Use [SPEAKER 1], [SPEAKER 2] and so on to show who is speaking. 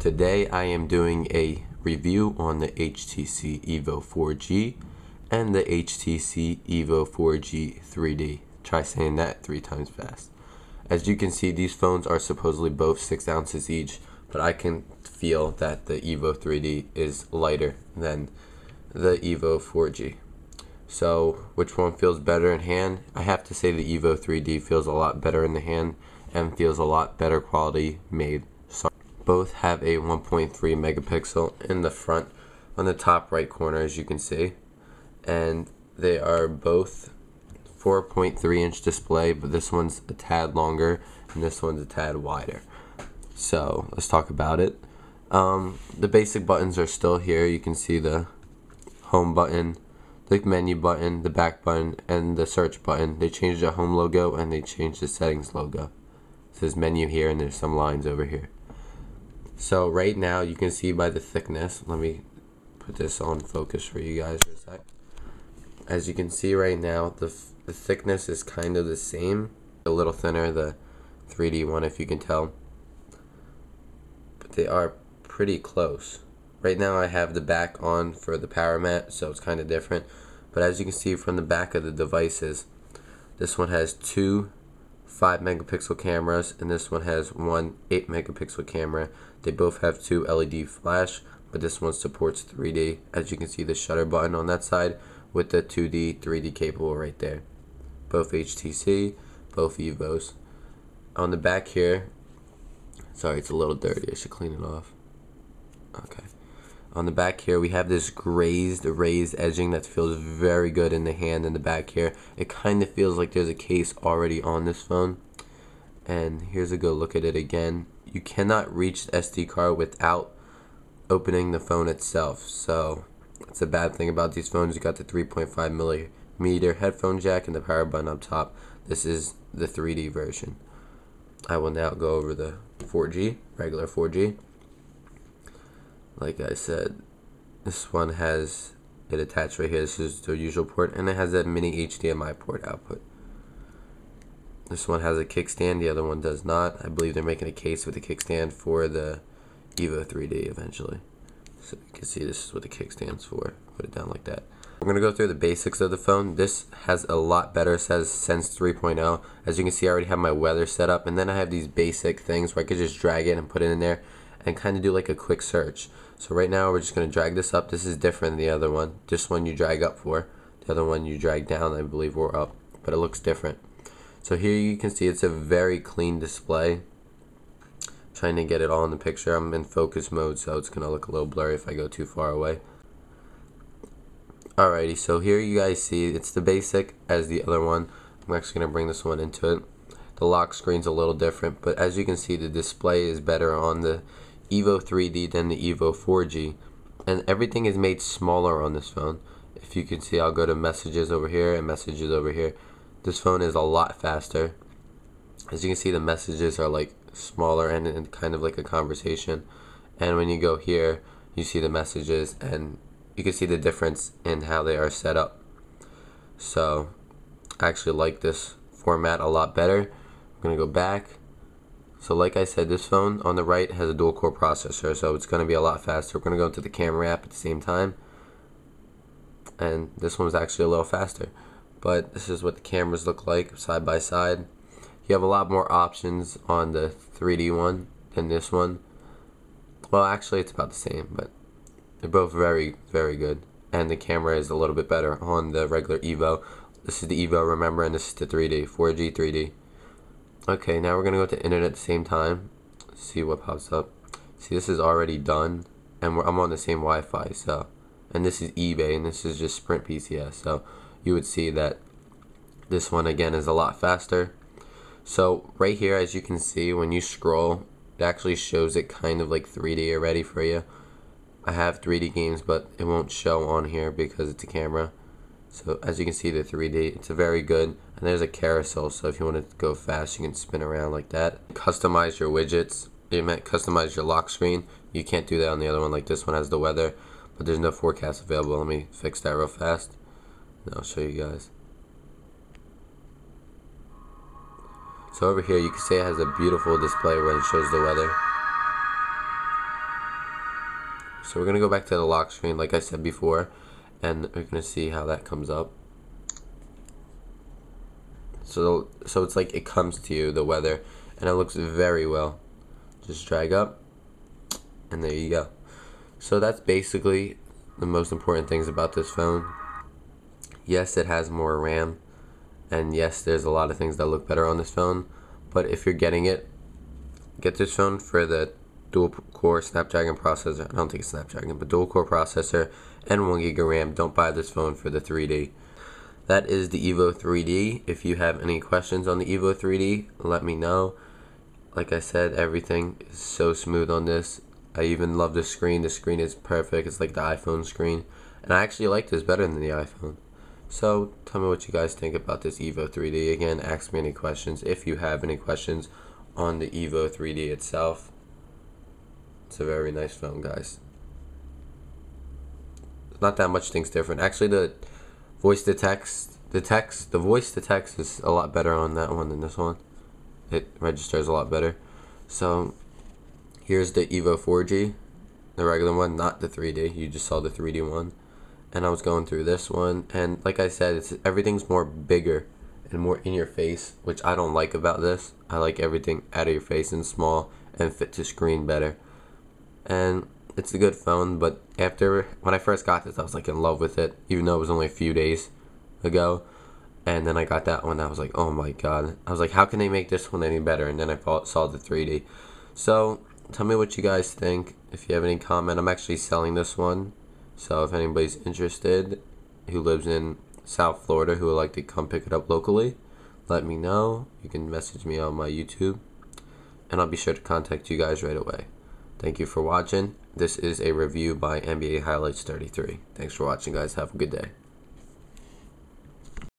[SPEAKER 1] Today I am doing a review on the HTC Evo 4G and the HTC Evo 4G 3D. Try saying that 3 times fast. As you can see, these phones are supposedly both 6 ounces each, but I can feel that the Evo 3D is lighter than the Evo 4G. So which one feels better in hand? I have to say the Evo 3D feels a lot better in the hand and feels a lot better quality made. Both have a 1.3 megapixel in the front on the top right corner, as you can see, and they are both 4.3 inch display, but this one's a tad longer and this one's a tad wider. So let's talk about it. The basic buttons are still here. You can see the home button, the menu button, the back button, and the search button. They changed the home logo and they changed the settings logo. It says menu here and there's some lines over here. So right now you can see by the thickness, let me put this on focus for you guys for a sec. As you can see right now, the thickness is kind of the same, a little thinner, the 3D one if you can tell, but they are pretty close. Right now I have the back on for the power mat, so it's kind of different, but as you can see from the back of the devices, this one has 2 5 megapixel cameras and this one has one 8 megapixel camera. They both have 2 LED flash, but this one supports 3D. As you can see, the shutter button on that side with the 2D 3D capable right there. Both HTC, both Evos. On the back here, sorry, it's a little dirty, I should clean it off. Okay. On the back here, we have this raised edging that feels very good in the hand in the back here. It kind of feels like there's a case already on this phone. And here's a good look at it again. You cannot reach the SD card without opening the phone itself. So it's a bad thing about these phones. You got the 3.5 millimeter headphone jack and the power button up top. This is the 3D version. I will now go over the 4G, regular 4G. Like I said, this one has it attached right here. This is the usual port, and it has a mini HDMI port output. This one has a kickstand, the other one does not. I believe they're making a case with a kickstand for the Evo 3D eventually. So you can see this is what the kickstand's for. Put it down like that. We're going to go through the basics of the phone. This has a lot better. It says Sense 3.0. As you can see, I already have my weather set up, and then I have these basic things where I could just drag it and put it in there and kind of do like a quick search. So right now we're just going to drag this up. This is different than the other one. This one you drag up for. The other one you drag down, I believe, or up. But it looks different. So here you can see it's a very clean display. Trying to get it all in the picture. I'm in focus mode, so it's going to look a little blurry if I go too far away. Alrighty, so here you guys see it's the basic as the other one. I'm actually going to bring this one into it. The lock screen's a little different, but as you can see, the display is better on the Evo 3D than the Evo 4G, and everything is made smaller on this phone. If you can see, I'll go to messages over here and messages over here. This phone is a lot faster. As you can see, the messages are like smaller and kind of like a conversation, and when you go here you see the messages and you can see the difference in how they are set up. So I actually like this format a lot better. I'm gonna go back. So like I said, this phone on the right has a dual core processor, so it's going to be a lot faster. We're going to go into the camera app at the same time, and this one's actually a little faster. But this is what the cameras look like side by side. You have a lot more options on the 3D one than this one. Well, actually it's about the same, but they're both very, very good. And the camera is a little bit better on the regular Evo. This is the Evo, remember, and this is the 3D, 4G 3D. Okay, now we're going to go to internet at the same time, see what pops up. See, this is already done, and I'm on the same Wi-Fi, so, and this is eBay, and this is just Sprint PCS, so you would see that this one, again, is a lot faster. So, right here, as you can see, when you scroll, it actually shows it kind of like 3D already for you. I have 3D games, but it won't show on here because it's a camera. So as you can see, the 3D, it's a very good, and there's a carousel, so if you want to go fast, you can spin around like that. Customize your widgets, customize your lock screen. You can't do that on the other one, like this one has the weather, but there's no forecast available. Let me fix that real fast, and I'll show you guys. So over here, you can see it has a beautiful display where it shows the weather. So we're going to go back to the lock screen like I said before, and we're going to see how that comes up. So it's like it comes to you, the weather, and it looks very well. Just drag up, and there you go. So that's basically the most important things about this phone. Yes, it has more RAM, and yes, there's a lot of things that look better on this phone, but if you're getting it, get this phone for the dual-core Snapdragon processor. I don't think it's Snapdragon, but dual-core processor and 1 GB of RAM. Don't buy this phone for the 3D. That is the Evo 3D. If you have any questions on the Evo 3D, let me know. Like I said, everything is so smooth on this. I even love the screen. The screen is perfect. It's like the iPhone screen. And I actually like this better than the iPhone. So tell me what you guys think about this Evo 3D. Again, ask me any questions if you have any questions on the Evo 3D itself. It's a very nice phone, guys. Not that much things different. Actually, the voice to text is a lot better on that one than this one. It registers a lot better. So here's the Evo 4G, the regular one, not the 3D. You just saw the 3D one. And I was going through this one, and like I said, everything's more bigger and more in your face, which I don't like about this. I like everything out of your face and small and fit to screen better. And it's a good phone, but when I first got this, I was like in love with it, even though it was only a few days ago. And then I got that one, I was like, oh my god. I was like, how can they make this one any better? And then I saw the 3D. So tell me what you guys think. If you have any comment, I'm actually selling this one. So if anybody's interested who lives in South Florida who would like to come pick it up locally, let me know. You can message me on my YouTube, and I'll be sure to contact you guys right away. Thank you for watching. This is a review by NBA Highlights 33. Thanks for watching, guys. Have a good day.